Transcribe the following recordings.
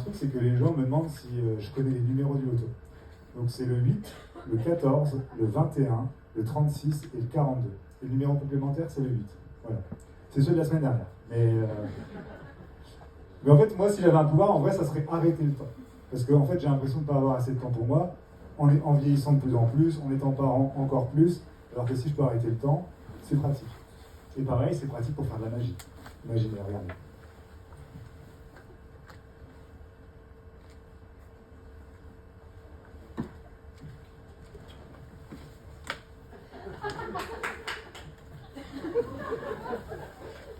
truc, c'est que les gens me demandent si je connais les numéros du loto. Donc c'est le 8, le 14, le 21, le 36 et le 42. Et le numéro complémentaire, c'est le 8. Voilà. C'est ceux de la semaine dernière. Mais en fait, moi, si j'avais un pouvoir, en vrai, ça serait arrêter le temps. Parce que en fait, j'ai l'impression de ne pas avoir assez de temps pour moi, en vieillissant de plus en plus, en étant parent encore plus, alors que si je peux arrêter le temps, c'est pratique. Et pareil, c'est pratique pour faire de la magie. Imaginez, regardez.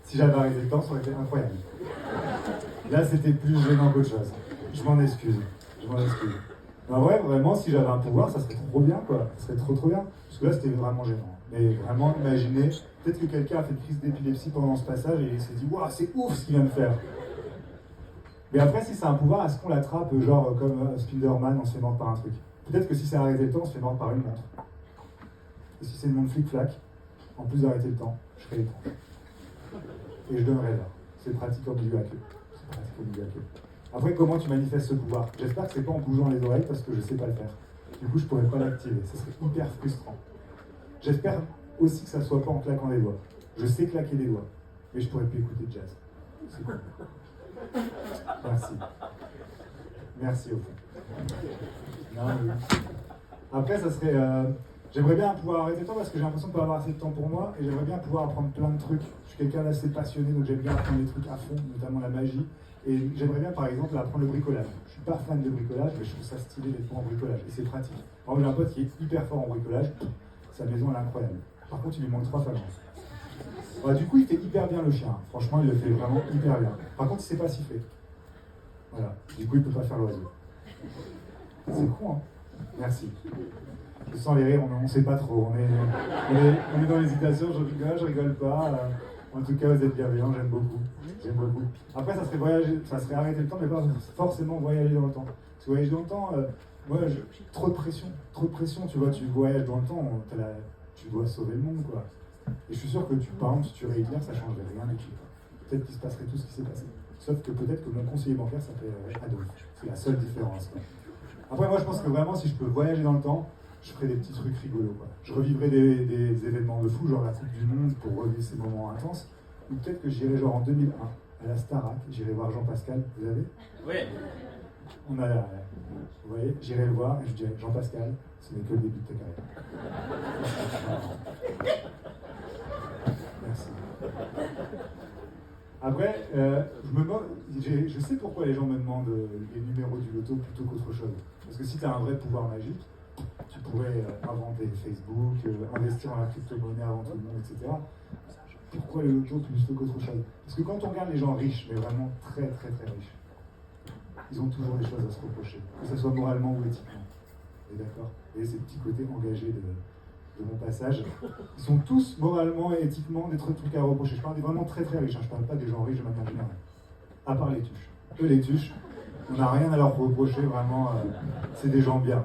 Si j'avais arrêté le temps, ça aurait été incroyable. Là, c'était plus gênant qu'autre chose. Je m'en excuse. Mais en vrai, vraiment, si j'avais un pouvoir, ça serait trop bien, quoi. Ça serait trop bien. Parce que là, c'était vraiment gênant. Mais vraiment, imaginez, peut-être que quelqu'un a fait une crise d'épilepsie pendant ce passage et il s'est dit, waouh, c'est ouf ce qu'il vient de faire. Mais après, si c'est un pouvoir, est-ce qu'on l'attrape, genre comme Spider-Man, on se fait mordre par un truc? Peut-être que si c'est arrêter le temps, on se fait mordre par une montre. Et si c'est une montre flic-flac, en plus d'arrêter le temps, je ferai l'étrange. Et je donnerai l'heure. C'est pratique au milieu à queue. Après, comment tu manifestes ce pouvoir? J'espère que c'est pas en bougeant les oreilles parce que je sais pas le faire. Du coup, je pourrais pas l'activer. Ça serait hyper frustrant. J'espère aussi que ça soit pas en claquant des doigts. Je sais claquer des doigts, mais je pourrais plus écouter de jazz. C'est cool. Merci au fond. Non, mais... Après, ça serait... J'aimerais bien pouvoir arrêter le temps parce que j'ai l'impression de ne pas avoir assez de temps pour moi et j'aimerais bien pouvoir apprendre plein de trucs. Je suis quelqu'un d'assez passionné, donc j'aime bien apprendre des trucs à fond, notamment la magie. Et j'aimerais bien, par exemple, apprendre le bricolage. Je suis pas fan de bricolage, mais je trouve ça stylé d'être bon en bricolage. Et c'est pratique. Par exemple, j'ai un pote qui est hyper fort en bricolage. Sa maison, elle est incroyable. Par contre, il lui manque 3 phalanges. Ouais, du coup, il fait hyper bien le chien. Franchement, il le fait vraiment hyper bien. Par contre, il sait pas siffler. Voilà. Du coup, il peut pas faire l'oiseau. C'est con, hein. Merci. Je sens les rires, on ne sait pas trop. On est dans l'hésitation, je rigole pas. En tout cas, vous êtes bienveillants, j'aime beaucoup. Après, ça serait arrêter le temps, mais pas forcément voyager dans le temps. Parce que voyager dans le temps, trop de pression, tu vois, tu voyages dans le temps, tu dois sauver le monde, quoi. Et je suis sûr que par exemple, si tu tuerais Hitler, ça changerait rien du tout. Peut-être qu'il se passerait tout ce qui s'est passé. Sauf que peut-être que mon conseiller bancaire s'appellerait Adolf. C'est la seule différence, quoi. Après, moi, je pense que vraiment, si je peux voyager dans le temps, je ferais des petits trucs rigolos, quoi. Je revivrais des événements de fou, genre la Coupe du Monde, pour revivre ces moments intenses. Ou peut-être que j'irais genre en 2001, à la Starac, j'irais voir Jean Pascal, vous avez? Oui. On a, vous voyez, j'irais le voir et je dirais, Jean Pascal, ce n'est que le début de ta carrière. Merci. Après, je sais pourquoi les gens me demandent les numéros du loto plutôt qu'autre chose. Parce que si tu as un vrai pouvoir magique, tu pourrais inventer Facebook, investir dans la crypto-monnaie avant tout le monde, etc. Pourquoi le loto plutôt qu'autre chose? Parce que quand on regarde les gens riches, mais vraiment très très très riches, ils ont toujours des choses à se reprocher, que ce soit moralement ou éthiquement. Et d'accord? Et ces petits côtés engagés de mon passage, ils sont tous moralement et éthiquement des trucs à reprocher. Je parle des vraiment très très riches, hein. Je parle pas des gens riches de manière générale. À part les tuches. Eux, les tuches, on n'a rien à leur reprocher, vraiment, c'est des gens bien.